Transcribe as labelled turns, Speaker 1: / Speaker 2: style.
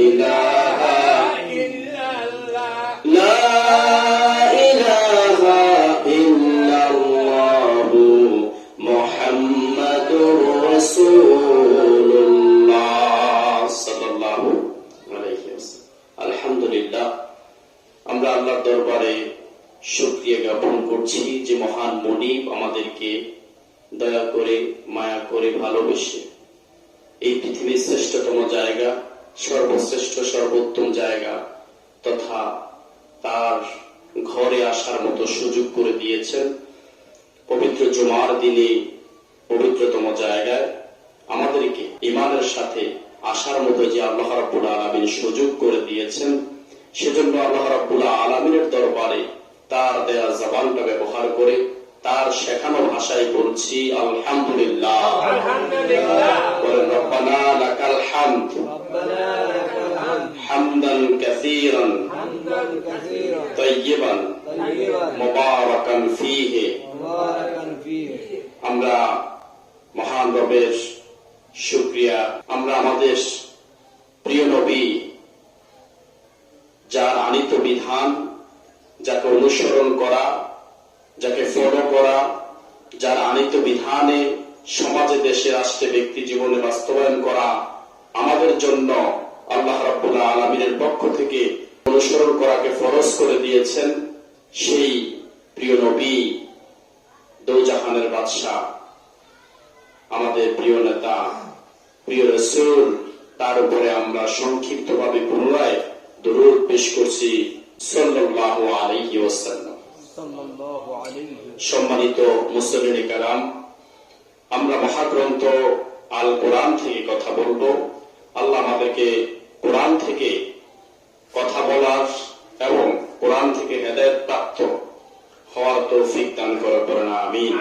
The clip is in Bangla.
Speaker 1: ইলাহা আল্লাহর দরবারে শুকরিয়া জ্ঞাপন করছি যে মহান মনিব আমাদেরকে দয়া করে, মায়া করে, ভালোবেসে এই পৃথিবীর শ্রেষ্ঠতম জায়গা, সর্বশ্রেষ্ঠ সর্বোত্তম জায়গা তথা তার ঘরে আসার মতো সুযোগ করে দিয়েছেন। পবিত্র জুমার দিনে পবিত্রতম জায়গায় আমাদেরকে ঈমানের সাথে আসার মতো যে আল্লাহ রাব্বুল আলামিন সুযোগ করে দিয়েছেন, সেজন্য আল্লাহ রাব্বুল আলামিনের দরবারে তার দেয়া জবানটা ব্যবহার করে তার শেখানো ভাষায় বলছি আলহামদুলিল্লাহ। বলেন রব্বানা লাকাল হামদ হামদান কাসীরান তাইয়িবান মুবারাকান ফীহি। আমরা মহান রবের শুকরিয়া, আমরা আমাদের প্রিয় নবী যার আনিত বিধান, যাকে অনুসরণ করা, যাকে ফলো করা, যার আনিত বিধানে সমাজে, দেশে, রাষ্ট্রে, ব্যক্তি জীবনে বাস্তবায়ন করা আমাদের জন্য আল্লাহ রাব্বুল আলামিনের পক্ষ থেকে অনুসরণ করাকে ফরজ করে দিয়েছেন। সেই প্রিয় নবী, দোজাহানের বাদশা, আমাদের প্রিয় নেতা, প্রিয় রাসূল, তার উপরে আমরা সংক্ষিপ্তভাবে পুনরায় দরুদ পেশ করছি সাল্লাল্লাহু আলাইহি ওয়াসাল্লাম। সম্মানিত মুসলিম কারাম, আমরা মহাগ্রন্থ আল কোরআন থেকে কথা বলবো। আল্লাহ আমাদেরকে কোরআন থেকে কথা বলার এবং কোরআন থেকে হেদায়েত প্রাপ্ত হওয়ার তৌফিক দান করেন, আমিন।